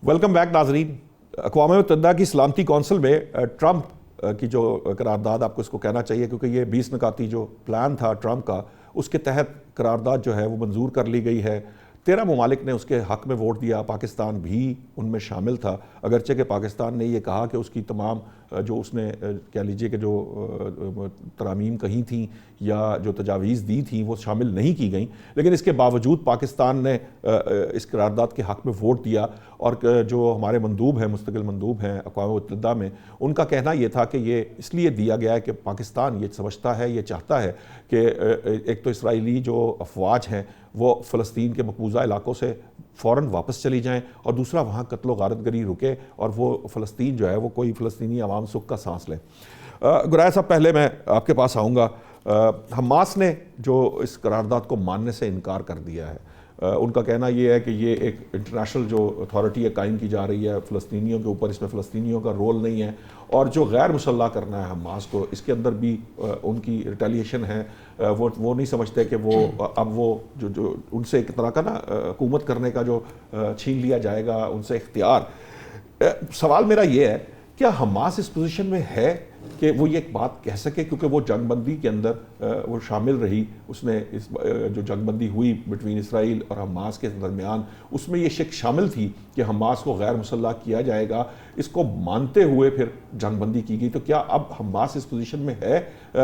Welcome back ناظرین. اقوام متحدہ کی سلامتی کونسل میں ٹرمپ کی جو قرارداد، آپ کو اس کو کہنا چاہیے کیونکہ یہ 20 نکاتی جو پلان تھا ٹرمپ کا، اس کے تحت قرارداد جو ہے وہ منظور کر لی گئی ہے. 13 ممالک نے اس کے حق میں ووٹ دیا، پاکستان بھی ان میں شامل تھا، اگرچہ کہ پاکستان نے یہ کہا کہ اس کی تمام جو اس نے کہہ لیجئے کہ جو ترامیم کہی تھیں یا جو تجاویز دی تھیں وہ شامل نہیں کی گئیں، لیکن اس کے باوجود پاکستان نے اس قرارداد کے حق میں ووٹ دیا. اور جو ہمارے مندوب ہیں، مستقل مندوب ہیں اقوام متحدہ میں، ان کا کہنا یہ تھا کہ یہ اس لیے دیا گیا ہے کہ پاکستان یہ سمجھتا ہے، یہ چاہتا ہے کہ ایک تو اسرائیلی جو افواج ہیں وہ فلسطین کے مقبوضہ علاقوں سے فوراً واپس چلی جائیں، اور دوسرا وہاں قتل و غارت گری رکے اور وہ فلسطین جو ہے وہ کوئی فلسطینی عوام سکھ کا سانس لیں. گرائے صاحب، پہلے میں آپ کے پاس آؤں گا. حماس نے جو اس قرارداد کو ماننے سے انکار کر دیا ہے. ان کا کہنا یہ ہے کہ یہ ایک انٹرنیشنل جو اتھارٹی ہے قائم کی جا رہی ہے فلسطینیوں کے اوپر، اس میں فلسطینیوں کا رول نہیں ہے، اور جو غیر مسلح کرنا ہے حماس کو، اس کے اندر بھی ان کی ریٹیلیشن ہے. وہ نہیں سمجھتے کہ وہ اب وہ جو ان سے ایک طرح کا نا حکومت کرنے کا جو چھین لیا جائے گا ان سے اختیار. سوال میرا یہ ہے، کیا حماس اس پوزیشن میں ہے کہ وہ یہ بات کہہ سکے، کیونکہ وہ جنگ بندی کے اندر وہ شامل رہی، اس نے اس جو جنگ بندی ہوئی بٹوین اسرائیل اور حماس کے درمیان، اس میں یہ شک شامل تھی کہ حماس کو غیر مسلح کیا جائے گا. اس کو مانتے ہوئے پھر جنگ بندی کی گئی. تو کیا اب حماس اس پوزیشن میں ہے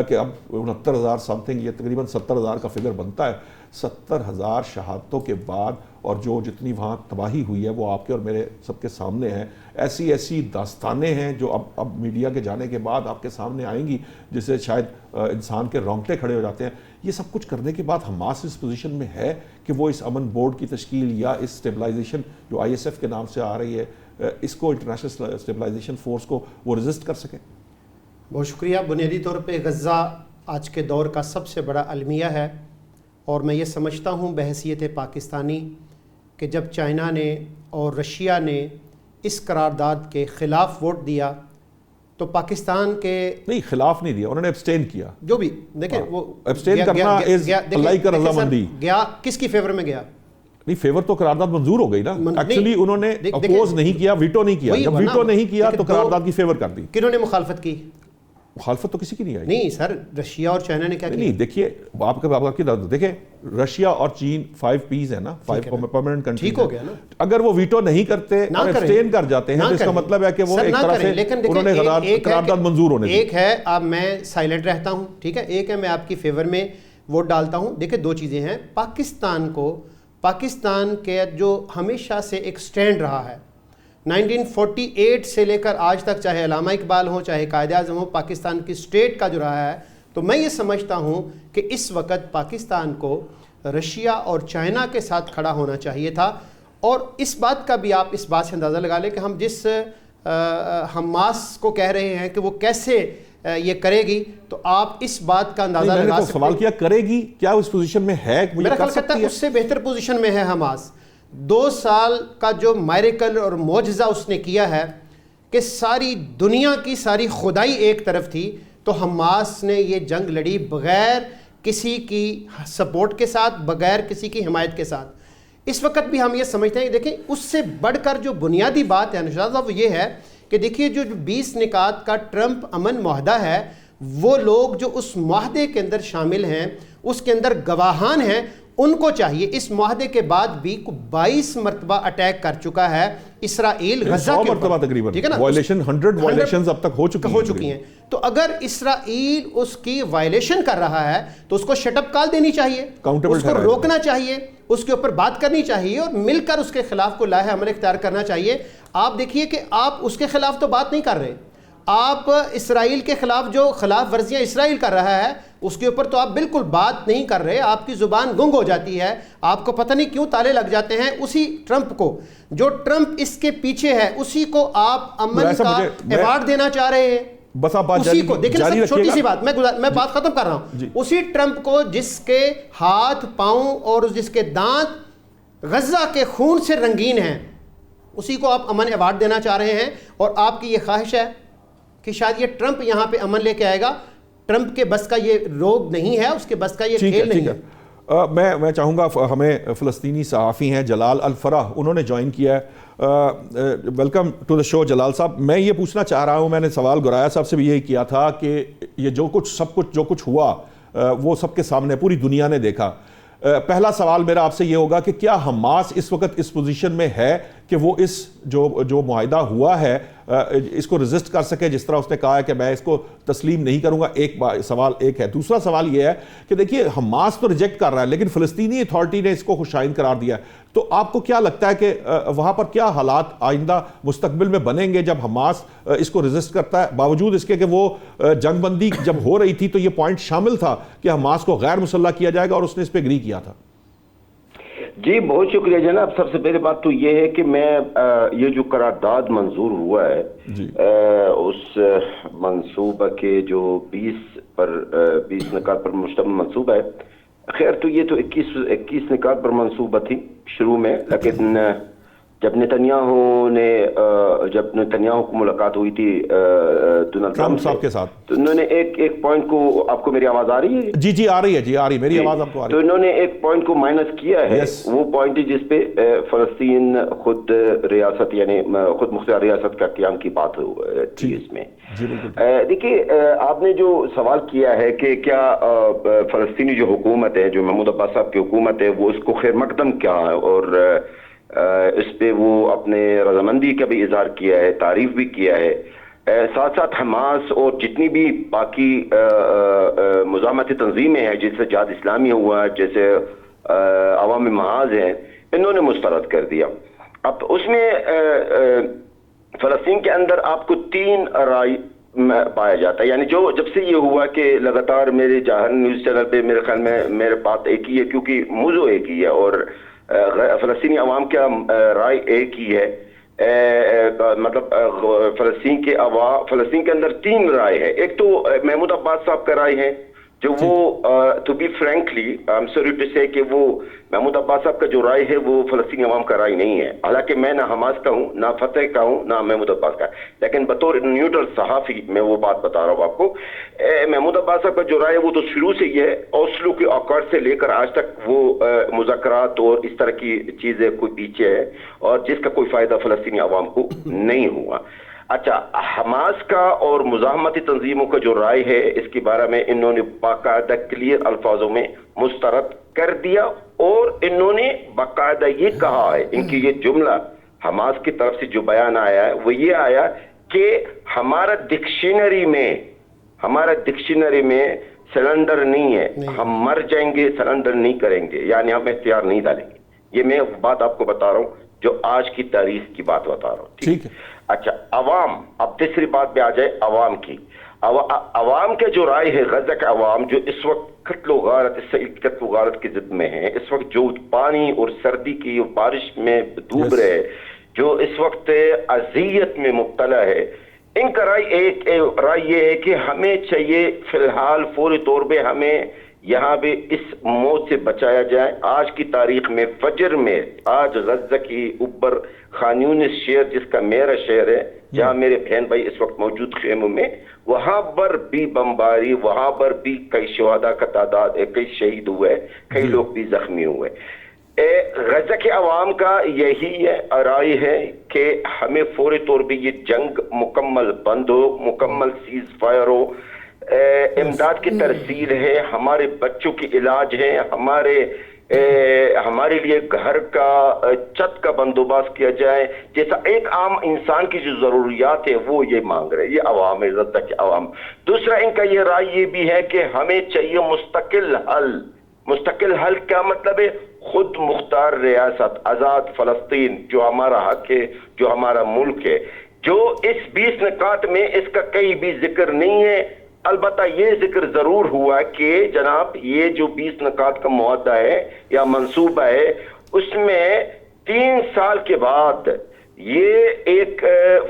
کہ اب 69,000 سم تھنگ، یہ تقریباً 70,000 کا فگر بنتا ہے، 70,000 شہادتوں کے بعد، اور جو جتنی وہاں تباہی ہوئی ہے وہ آپ کے اور میرے سب کے سامنے ہیں. ایسی داستانیں ہیں جو اب میڈیا کے جانے کے بعد آپ کے سامنے آئیں گی، جس سے شاید انسان کے رونگٹے کھڑے ہو جاتے ہیں. یہ سب کچھ کرنے کے بعد حماس اس پوزیشن میں ہے کہ وہ اس امن بورڈ کی تشکیل یا اس اسٹیبلائزیشن جو ISF کے نام سے آ رہی ہے، اس کو انٹرنیشنل اسٹیبلائزیشن فورس کو وہ ریزسٹ کر سکیں؟ بہت شکریہ. بنیادی طور پہ غزہ آج کے دور کا سب سے بڑا المیہ ہے، اور میں یہ سمجھتا ہوں بحیثیت پاکستانی کہ جب چائنا نے اور رشیا نے اس قرارداد کے خلاف ووٹ دیا تو پاکستان کے نہیں خلاف نہیں دیا، انہوں نے ابسٹین کیا. جو بھی دیکھیں وہ ابسٹین کرنا از اللہ کی رضامندی. گیا کس کی فیور میں گیا؟ نہیں، فیور تو قرارداد منظور ہو گئی نا. ایکچولی انہوں نے اپوز نہیں کیا، ویٹو نہیں کیا. جب ویٹو نہیں کیا تو قرارداد کی فیور کر دی. کنہوں نے مخالفت کی؟ مخالفت تو کسی کی نہیں آئی. نہیں سر، رشیا اور چائنا نے کیا کیا؟ نہیں دیکھیے، آپ کی دیکھیں، رشیا اور چین 5 پیز ہے نا، 5 پرماننٹ کنٹری. ٹھیک ہو گیا نا. اگر وہ ویٹو نہیں کرتے اور ابسٹین کر جاتے ہیں تو اس کا مطلب ہے کہ وہ ایک طرح سے انہوں نے قرارداد منظور ہونے دی. ایک ہے اب میں سائلنٹ رہتا ہوں، ٹھیک ہے، ایک ہے میں آپ کی فیور میں ووٹ ڈالتا ہوں. دیکھیں دو چیزیں ہیں. پاکستان کے جو ہمیشہ سے ایک سٹینڈ رہا ہے 1948 سے لے کر آج تک، چاہے علامہ اقبال ہوں، چاہے قائد اعظم ہو، پاکستان کی سٹیٹ کا جو رہا ہے، تو میں یہ سمجھتا ہوں کہ اس وقت پاکستان کو رشیا اور چائنا کے ساتھ کھڑا ہونا چاہیے تھا. اور اس بات کا بھی آپ اس بات سے اندازہ لگا لیں کہ ہم جس حماس کو کہہ رہے ہیں کہ وہ کیسے یہ کرے گی، تو آپ اس بات کا اندازہ لگا سکتے ہیں. سوال کیا کرے گی، کیا اس پوزیشن میں ہے؟ میرا خیال کرتا ہے اس سے بہتر پوزیشن میں ہے حماس. 2 سال کا جو میریکل اور معجزہ اس نے کیا ہے کہ ساری دنیا کی ساری خدائی ایک طرف تھی، تو حماس نے یہ جنگ لڑی بغیر کسی کی سپورٹ کے ساتھ، بغیر کسی کی حمایت کے ساتھ. اس وقت بھی ہم یہ سمجھتے ہیں کہ دیکھیں اس سے بڑھ کر جو بنیادی بات ہے نشاط صاحب، وہ یہ ہے کہ دیکھیے جو 20 نکات کا ٹرمپ امن معاہدہ ہے، وہ لوگ جو اس معاہدے کے اندر شامل ہیں، اس کے اندر گواہان ہیں، ان کو چاہیے. اس معاہدے کے بعد بھی 22 مرتبہ اٹیک کر چکا ہے اسرائیل غزہ کے مرتبہ تقریباً، ٹھیک ہے نا، 100 وائلیشنز اب تک ہو چکی ہیں. تو اگر اسرائیل اس کی وائلیشن کر رہا ہے تو اس کو شٹ اپ کال دینی چاہیے، اس کو روکنا چاہیے، اس کے اوپر بات کرنی چاہیے، اور مل کر اس کے خلاف کو لاہ عمل اختیار کرنا چاہیے. آپ دیکھیے کہ آپ اس کے خلاف تو بات نہیں کر رہے، آپ اسرائیل کے خلاف جو خلاف ورزیاں اسرائیل کر رہا ہے اس کے اوپر تو آپ بالکل بات نہیں کر رہے. آپ کی زبان گنگ ہو جاتی ہے، آپ کو پتہ نہیں کیوں تالے لگ جاتے ہیں. اسی ٹرمپ کو، جو ٹرمپ اس کے پیچھے ہے، اسی کو آپ امن کا ایوارڈ دینا چاہ رہے ہیں. بس آپ بات اسی کو دیکھیں، چھوٹی سی بات میں بات ختم کر رہا ہوں. اسی ٹرمپ کو جس کے ہاتھ پاؤں اور جس کے دانت غزہ کے خون سے رنگین ہیں، اسی کو آپ امن ایوارڈ دینا چاہ رہے ہیں. اور آپ کی یہ خواہش ہے کہ شاید یہ ٹرمپ یہاں پہ امن لے کے آئے گا. ٹرمپ کے بس کا یہ روگ نہیں ہے، اس کے بس کا یہ کھیل نہیں ہے. میں چاہوں گا ہمیں فلسطینی صحافی ہیں جلال الفرح، انہوں نے جوائن کیا ہے. ویلکم ٹو دا شو جلال صاحب. میں یہ پوچھنا چاہ رہا ہوں، میں نے سوال گورایا صاحب سے بھی یہی کیا تھا کہ یہ جو کچھ ہوا وہ سب کے سامنے پوری دنیا نے دیکھا. پہلا سوال میرا آپ سے یہ ہوگا کہ کیا حماس اس وقت اس پوزیشن میں ہے کہ وہ اس جو معاہدہ ہوا ہے اس کو ریزسٹ کر سکے، جس طرح اس نے کہا ہے کہ میں اس کو تسلیم نہیں کروں گا؟ سوال ایک ہے. دوسرا سوال یہ ہے کہ دیکھیے حماس تو ریجیکٹ کر رہا ہے لیکن فلسطینی اتھارٹی نے اس کو خوشائن قرار دیا ہے. تو آپ کو کیا لگتا ہے کہ وہاں پر کیا حالات آئندہ مستقبل میں بنیں گے جب حماس اس کو ریزسٹ کرتا ہے، باوجود اس کے کہ وہ جنگ بندی جب ہو رہی تھی تو یہ پوائنٹ شامل تھا کہ حماس کو غیر مسلح کیا جائے گا اور اس نے اس پہ اگری کیا تھا؟ جی بہت شکریہ جناب. سب سے پہلے بات تو یہ ہے کہ میں یہ جو قرارداد منظور ہوا ہے اس منصوبہ کے جو 20 نکات پر مشتمل منصوبہ ہے، خیر تو یہ تو 21 نکات پر منصوبہ تھی شروع میں، لیکن جب نتنیاہو کو ملاقات ہوئی تھی ڈونلڈ ٹرمپ صاحب کے ساتھ، تو انہوں نے ایک پوائنٹ کو، آپ کو میری آواز آ رہی ہے؟ جی آ رہی ہے میری آواز آپ کو آ رہی ہے. تو انہوں نے ایک پوائنٹ کو مائنس کیا ہے. وہ پوائنٹ ہے جس پہ فلسطین خود ریاست یعنی خود مختار ریاست کا قیام کی بات تھی اس میں. دیکھیے آپ نے جو سوال کیا ہے کہ کیا فلسطینی جو حکومت ہے، جو محمود عباس صاحب کی حکومت ہے، وہ اس کو خیر مقدم کیا ہے، اور اس پہ وہ اپنے رضامندی کا بھی اظہار کیا ہے، تعریف بھی کیا ہے. ساتھ ساتھ حماس اور جتنی بھی باقی مزاحمتی تنظیمیں ہیں، جیسے جہاد اسلامی ہوا، جیسے عوام محاذ ہیں، انہوں نے مسترد کر دیا. اب اس میں فلسطین کے اندر آپ کو 3 رائے پایا جاتا ہے. یعنی جب سے یہ ہوا کہ لگاتار میرے جہاں نیوز چینل پہ میرے خیال میں میرے بات ایک ہی ہے، کیونکہ موضوع ایک ہی ہے اور فلسطینی عوام کا رائے ایک ہی ہے. مطلب فلسطین کے اندر 3 رائے ہے. ایک تو محمود عباس صاحب کا رائے ہے، جو وہ to be frankly I am sorry to say کہ وہ محمود عباس صاحب کا جو رائے ہے وہ فلسطینی عوام کا رائے نہیں ہے. حالانکہ میں نہ حماس کا ہوں، نہ فتح کا ہوں، نہ محمود عباس کا، لیکن بطور نیوٹرل صحافی میں وہ بات بتا رہا ہوں آپ کو. محمود عباس صاحب کا جو رائے ہے وہ تو شروع سے یہ ہے، اوسلو کے اکارڈ سے لے کر آج تک وہ مذاکرات اور اس طرح کی چیزیں کوئی پیچھے ہے اور جس کا کوئی فائدہ فلسطینی عوام کو نہیں ہوا. اچھا، حماس کا اور مزاحمتی تنظیموں کا جو رائے ہے اس کے بارے میں انہوں نے باقاعدہ کلیئر الفاظوں میں مسترد کر دیا، اور انہوں نے باقاعدہ یہ کہا ہے، ان کی یہ جملہ حماس کی طرف سے جو بیان آیا ہے وہ یہ آیا کہ ہمارا ڈکشنری میں سرنڈر نہیں ہے، ہم مر جائیں گے سرنڈر نہیں کریں گے، یعنی ہم اختیار نہیں ڈالیں گے. یہ میں بات آپ کو بتا رہا ہوں جو آج کی تاریخ کی بات بتا رہا ہوں. ٹھیک ہے. اچھا، عوام، اب تیسری بات پہ آ جائے عوام کی. عوام کے جو رائے ہے، غزہ کے عوام جو اس وقت قتل و غارت کی ضد میں ہیں، اس وقت جو پانی اور سردی کی بارش میں ڈوب رہے، جو اس وقت اذیت میں مبتلا ہے، ان کا رائے یہ ہے کہ ہمیں چاہیے فی الحال فوری طور پہ ہمیں یہاں پہ اس موت سے بچایا جائے. آج کی تاریخ میں فجر میں آج غزہ کی اوپر خان یونس شہر، جس کا میرا شہر ہے، جہاں میرے بہن بھائی اس وقت موجود خیموں میں، وہاں پر بھی بمباری، وہاں پر بھی کئی شہداء کا تعداد ہے، کئی شہید ہوئے، کئی لوگ بھی زخمی ہوئے. غزہ کے عوام کا یہی رائے ہے کہ ہمیں فوری طور پہ یہ جنگ مکمل بند ہو، مکمل سیز فائر ہو، امداد کی ترسیل ہے، ہمارے بچوں کی علاج ہے، ہمارے لیے گھر کا چھت کا بندوبست کیا جائے، جیسا ایک عام انسان کی جو ضروریات ہے وہ یہ مانگ رہے. یہ عوام ہے، غزہ کے عوام. دوسرا ان کا یہ رائے یہ بھی ہے کہ ہمیں چاہیے مستقل حل. مستقل حل کیا مطلب ہے؟ خود مختار ریاست، آزاد فلسطین جو ہمارا حق ہے، جو ہمارا ملک ہے، جو اس 20 نکات میں اس کا کہیں بھی ذکر نہیں ہے. البتہ یہ ذکر ضرور ہوا کہ جناب یہ جو 20 نکات کا معاہدہ ہے یا منصوبہ ہے، اس میں 3 سال کے بعد یہ ایک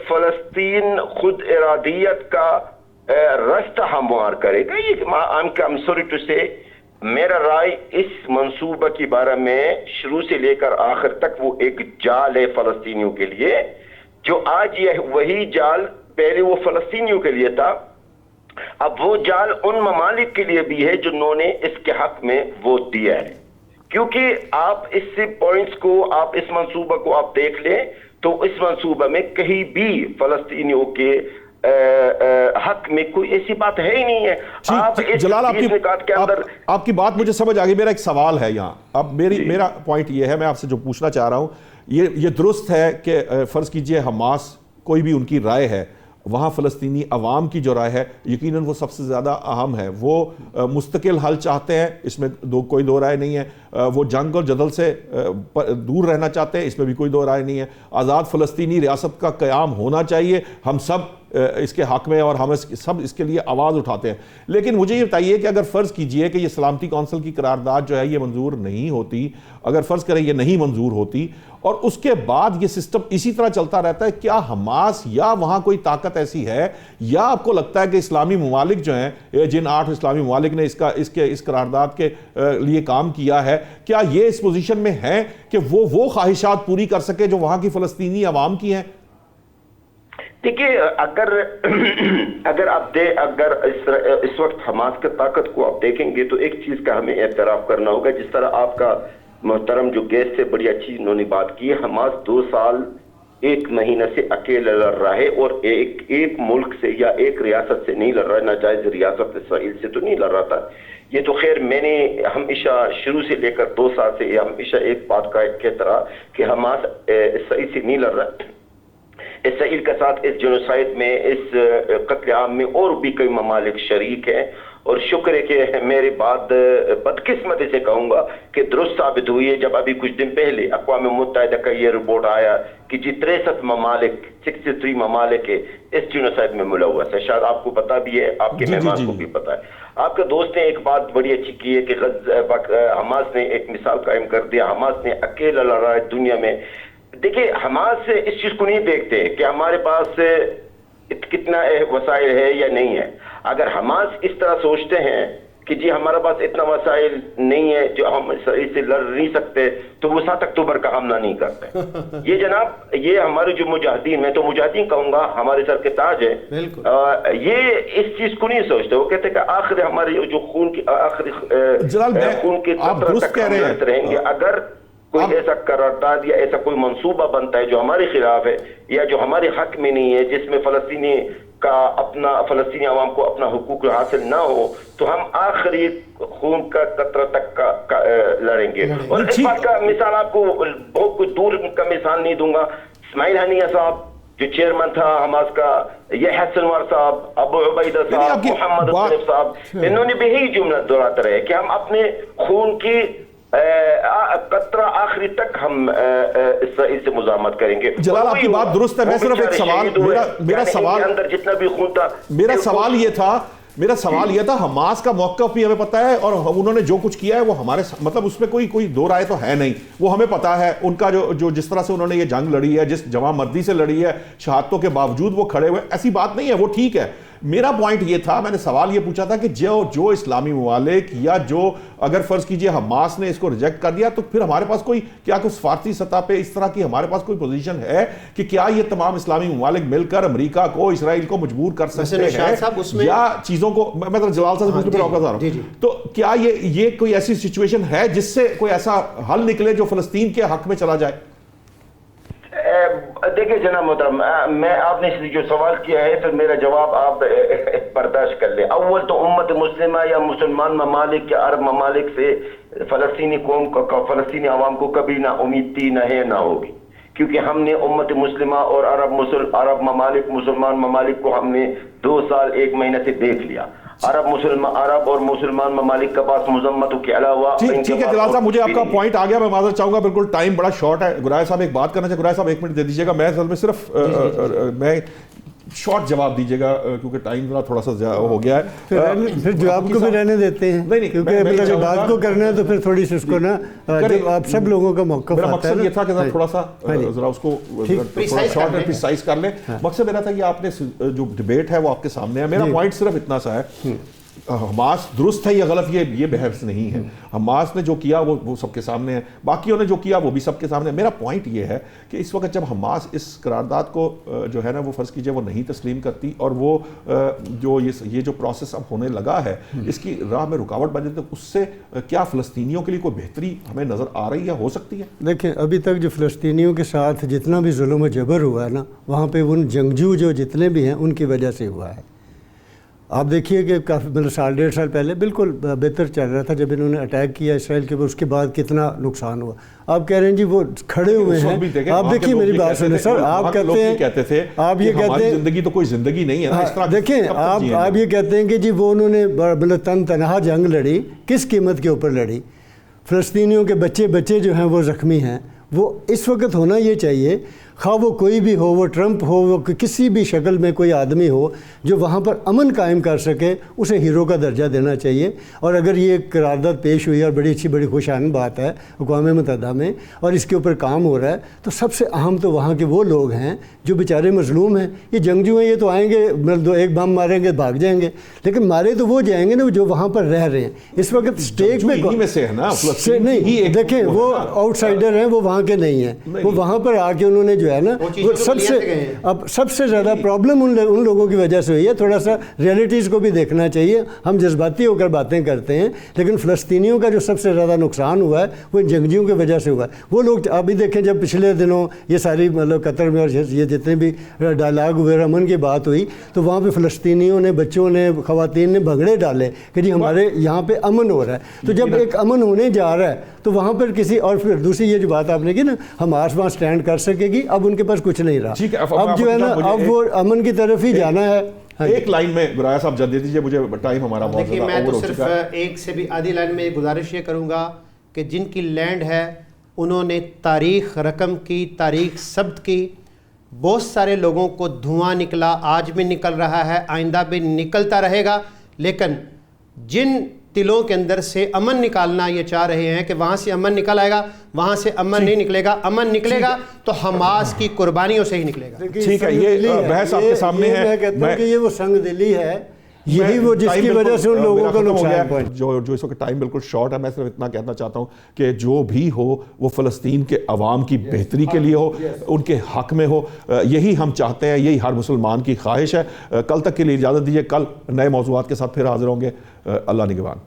فلسطین خود ارادیت کا راستہ ہموار کرے گا. یہ سوری ٹو سے میرا رائے اس منصوبہ کے بارے میں شروع سے لے کر آخر تک وہ ایک جال ہے فلسطینیوں کے لیے، جو آج یہ وہی جال پہلے وہ فلسطینیوں کے لیے تھا، اب وہ جال ان ممالک کے لیے بھی ہے جنہوں نے اس کے حق میں ووٹ دیا ہے. کیونکہ آپ اس سے پوائنٹس کو, آپ اس منصوبہ کو آپ دیکھ لیں تو اس منصوبہ میں کہیں بھی فلسطینیوں کے حق میں کوئی ایسی بات ہے ہی نہیں ہے. جلال آپ کی بات مجھے سمجھ آ گئی. میرا ایک سوال ہے یہاں, اب میرا پوائنٹ یہ ہے, میں آپ سے جو پوچھنا چاہ رہا ہوں, یہ درست ہے کہ فرض کیجئے حماس کوئی بھی ان کی رائے ہے, وہاں فلسطینی عوام کی جو رائے ہے یقیناً وہ سب سے زیادہ اہم ہے, وہ مستقل حل چاہتے ہیں, اس میں کوئی دو رائے نہیں ہے, وہ جنگ اور جدل سے دور رہنا چاہتے ہیں, اس میں بھی کوئی دو رائے نہیں ہے, آزاد فلسطینی ریاست کا قیام ہونا چاہیے, ہم سب اس کے حق میں اور ہم سب اس کے لیے آواز اٹھاتے ہیں. لیکن مجھے یہ بتائیے کہ اگر فرض کیجئے کہ یہ سلامتی کونسل کی قرارداد جو ہے یہ منظور نہیں ہوتی, اگر فرض کریں یہ نہیں منظور ہوتی اور اس کے بعد یہ سسٹم اسی طرح چلتا رہتا ہے, کیا حماس یا وہاں کوئی طاقت ایسی ہے, یا آپ کو لگتا ہے کہ اسلامی ممالک جو ہیں, جن 8 اسلامی ممالک نے اس قرارداد کے لیے کام کیا ہے, کیا یہ اس پوزیشن میں ہیں کہ وہ خواہشات پوری کر سکے جو وہاں کی فلسطینی عوام کی ہیں؟ دیکھیے, اگر اس وقت حماس کی طاقت کو آپ دیکھیں گے تو ایک چیز کا ہمیں اعتراف کرنا ہوگا, جس طرح آپ کا محترم جو گیسٹ سے بڑی اچھی انہوں نے بات کی ہے, حماس 2 سال 1 مہینہ سے اکیلا لڑ رہا ہے اور ایک ملک سے یا ایک ریاست سے نہیں لڑ رہا ہے, ناجائز ریاست اسرائیل سے تو نہیں لڑ رہا تھا. یہ تو خیر میں نے ہمیشہ شروع سے لے کر 2 سال سے ہمیشہ ایک بات کہتا رہا کہ حماس اسرائیل سے نہیں لڑ رہا. اسرائیل کے ساتھ اس جنوسائیڈ میں, اس قتل عام میں اور بھی کئی ممالک شریک ہیں, اور شکر ہے کہ میرے بعد بدقسمتی سے کہوں گا کہ درست ثابت ہوئی ہے جب ابھی کچھ دن پہلے اقوام متحدہ کا یہ رپورٹ آیا کہ 63 ممالک 63 ممالک اس جنوسائیڈ میں ملوث ہے. شاید آپ کو پتا بھی ہے, آپ کے مہمان کو بھی پتا ہے. آپ کے دوست نے ایک بات بڑی اچھی کی ہے کہ حماس نے ایک مثال قائم کر دیا, حماس نے اکیلا لڑ رہا ہے دنیا میں. دیکھیں, حماس اس چیز کو نہیں دیکھتے کہ ہمارے پاس کتنا وسائل ہے یا نہیں ہے. اگر حماس اس طرح سوچتے ہیں کہ جی ہمارے پاس اتنا وسائل نہیں ہے جو ہم اسرائیل سے لڑ نہیں سکتے, تو وہ 7 اکتوبر کا حملہ نہیں کرتے. یہ جناب, یہ ہمارے جو مجاہدین, میں تو مجاہدین کہوں گا, ہمارے سر کے تاج ہے, یہ اس چیز کو نہیں سوچتے. وہ کہتے ہیں کہ آخر ہمارے جو خون کی آخری خون کے قطرے تک ہم لڑتے رہیں گے. اگر کوئی ایسا قرارداد یا ایسا کوئی منصوبہ بنتا ہے جو ہمارے خلاف ہے یا جو ہمارے حق میں نہیں ہے, جس میں فلسطینی عوام کو اپنا حقوق حاصل نہ ہو, تو ہم آخری خون کا قطرہ تک لڑیں گے. اور اس بات کا مثال آپ کو بہت کچھ دور کا مثال نہیں دوں گا. اسماعیل ہنیہ صاحب جو چیئرمین تھا حماس کا, یہ سنوار صاحب, ابو عبیدہ صاحب, محمد الطیب صاحب, انہوں نے بھی یہی جملہ دہراتے رہے کہ ہم اپنے خون کی قطرہ آخری تک ہم اسرائیل سے مزاحمت کریں گے. جلال, آپ کی بات درست ہے. میں صرف ایک سوال, میرا سوال اندر جتنا بھی خون تھا, میرا سوال یہ تھا, حماس کا موقف بھی ہمیں پتہ ہے اور انہوں نے جو کچھ کیا ہے وہ ہمارے مطلب اس میں کوئی دو رائے تو ہے نہیں, وہ ہمیں پتہ ہے. ان کا جو جس طرح سے انہوں نے یہ جنگ لڑی ہے, جس جمع مردی سے لڑی ہے, شہادتوں کے باوجود وہ کھڑے ہوئے, ایسی بات نہیں ہے, وہ ٹھیک ہے. میرا پوائنٹ یہ تھا, میں نے سوال یہ پوچھا تھا کہ جو اسلامی ممالک یا جو اگر فرض کیجئے حماس نے اس کو ریجیکٹ کر دیا, تو پھر ہمارے پاس کوئی سفارتی سطح پہ اس طرح کی ہمارے پاس کوئی پوزیشن ہے کہ کیا یہ تمام اسلامی ممالک مل کر امریکہ کو, اسرائیل کو مجبور کر سکتے ہیں یا چیزوں کو, میں جلال صاحب سے پوچھنے پہ رہا ہوں, تو کیا یہ کوئی ایسی سچویشن ہے جس سے کوئی ایسا حل نکلے جو فلسطین کے حق میں چلا جائے؟ دیکھیں جناب محترم, میں آپ نے جو سوال کیا ہے تو میرا جواب آپ برداشت کر لیں. اول تو امت مسلمہ یا مسلمان ممالک یا عرب ممالک سے فلسطینی قوم کو, فلسطینی عوام کو کبھی نہ امید تھی, نہ ہے, نہ ہوگی, کیونکہ ہم نے امت مسلمہ اور عرب ممالک, مسلمان ممالک کو ہم نے 2 سال 1 مہینہ سے دیکھ لیا. عرب اور مسلمان ممالک کے پاس مذمتوں کے علاوہ. ٹھیک ہے جلال صاحب, مجھے آپ کا پوائنٹ آ گیا, میں معذرت چاہوں گا, بالکل ٹائم بڑا شارٹ ہے. گرائے صاحب ایک بات کرنا چاہے, گرائے صاحب 1 منٹ دے دیجیے گا. میں اصل میں صرف میں شارٹ جواب دیجیے گا کیونکہ ٹائم تھوڑا سا ہو گیا ہے. پھر جواب کو بھی رہنے دیتے ہیں, کیونکہ اگر بات کو کرنا ہے تو پھر تھوڑی سی اس کو نا, آپ سب لوگوں کا موقف آتا ہے. میرا مقصد یہ تھا کہ تھوڑا سا ذرا اس کو شارٹ اینڈ پریسائز کر لیں. مقصد میرا تھا کہ آپ نے جو ڈیبیٹ ہے وہ آپ کے سامنے ہے. میرا پوائنٹ صرف اتنا سا ہے حماس درست ہے یا غلط یہ بحث نہیں ہے. حماس نے جو کیا وہ سب کے سامنے ہے, باقیوں نے جو کیا وہ بھی سب کے سامنے ہے. میرا پوائنٹ یہ ہے کہ اس وقت جب حماس اس قرارداد کو جو ہے نا وہ فرض کیجئے وہ نہیں تسلیم کرتی اور وہ جو یہ جو پروسیس اب ہونے لگا ہے اس کی راہ میں رکاوٹ بن جاتی ہے, اس سے کیا فلسطینیوں کے لیے کوئی بہتری ہمیں نظر آ رہی ہے, ہو سکتی ہے؟ دیکھیں ابھی تک جو فلسطینیوں کے ساتھ جتنا بھی ظلم و جبر ہوا ہے نا, وہاں پہ ان جنگجو جو جتنے بھی ہیں ان کی وجہ سے ہوا ہے. آپ دیکھیے کہ کافی مطلب 1.5 سال پہلے بالکل بہتر چل رہا تھا جب انہوں نے اٹیک کیا اسرائیل کے اوپر, اس کے بعد کتنا نقصان ہوا. آپ کہہ رہے ہیں جی وہ کھڑے ہوئے ہیں, آپ دیکھیے میری بات سنیں سر, آپ کہتے ہیں آپ یہ کہتے ہیں زندگی تو کوئی زندگی نہیں ہے. دیکھیں آپ یہ کہتے ہیں کہ جی وہ انہوں نے مطلب تنہا جنگ لڑی, کس قیمت کے اوپر لڑی؟ فلسطینیوں کے بچے جو ہیں وہ زخمی ہیں. وہ اس وقت ہونا یہ چاہیے, خواہ وہ کوئی بھی ہو, وہ ٹرمپ ہو, وہ کسی بھی شکل میں کوئی آدمی ہو جو وہاں پر امن قائم کر سکے, اسے ہیرو کا درجہ دینا چاہیے. اور اگر یہ قرارداد پیش ہوئی اور بڑی اچھی بڑی خوشان بات ہے اقوام متحدہ میں اور اس کے اوپر کام ہو رہا ہے, تو سب سے اہم تو وہاں کے وہ لوگ ہیں جو بیچارے مظلوم ہیں. یہ جنگجو ہیں, یہ تو آئیں گے ایک بم ماریں گے بھاگ جائیں گے, لیکن مارے تو وہ جائیں گے نا جو وہاں پر رہ رہے ہیں. اس وقت اسٹیٹ میں نہیں, دیکھیں وہ آؤٹ سائڈر ہیں, وہ وہاں کے نہیں ہیں, وہ وہاں پر آ کے انہوں نے جو ہے نا وہ سب سے زیادہ پرابلم ان لوگوں کی وجہ سے ہوئی ہے. تھوڑا سا ریئلٹیز کو بھی دیکھنا چاہیے. ہم جذباتی ہو کر باتیں کرتے ہیں, لیکن فلسطینیوں کا جو سب سے زیادہ نقصان ہوا ہے وہ ان جنگجوؤں کی وجہ سے ہوا ہے. وہ لوگ ابھی دیکھیں جب پچھلے دنوں یہ ساری مطلب قطر میں اور یہ جتنے بھی ڈائلاگ ہوئے, امن کی بات ہوئی, تو وہاں پہ فلسطینیوں نے, بچوں نے, خواتین نے بھنگڑے ڈالے کہ جی ہمارے یہاں پہ امن ہو رہا ہے. تو جب ایک امن ہونے جا رہا ہے تو وہاں پر کسی, اور پھر دوسری یہ جو بات آپ نے کی نا, حماس وہاں سٹینڈ کر سکے گی, اب ان کے پاس کچھ نہیں رہا. اب جو ہے نا اب وہ امن کی طرف ہی جانا ہے. ایک لائن میں برایا صاحب جلدی دیجیے, مجھے ٹائم ہمارا بہت زیادہ میں تو صرف ایک سے بھی آدھی لائن میں گزارش یہ کروں گا کہ جن کی لینڈ ہے انہوں نے تاریخ رقم کی, تاریخ ثبت کی. بہت سارے لوگوں کو دھواں نکلا, آج بھی نکل رہا ہے, آئندہ بھی نکلتا رہے گا. لیکن جن دلوں کے اندر سے امن نکالنا یہ چاہ رہے ہیں کہ وہاں سے امن نکل آئے گا, وہاں سے امن نہیں نکلے گا. امن نکلے گا تو حماس کی قربانیوں سے ہی نکلے گا. ٹھیک ہے, یہ بحث آپ کے سامنے ہے. میں کہتا ہوں کہ یہ وہ سنگ دلی ہے, یہی وہ جس کی وجہ سے ان لوگوں کو نقصان ہے. جو اس وقت ٹائم بالکل شارٹ ہے, میں صرف اتنا کہنا چاہتا ہوں کہ جو بھی ہو وہ فلسطین کے عوام کی بہتری کے لیے ہو, ان کے حق میں ہو. یہی ہم چاہتے ہیں, یہی ہر مسلمان کی خواہش ہے. کل تک کے لیے اجازت دیجیے, کل نئے موضوعات کے ساتھ پھر حاضر ہوں گے. اللہ نگہبان.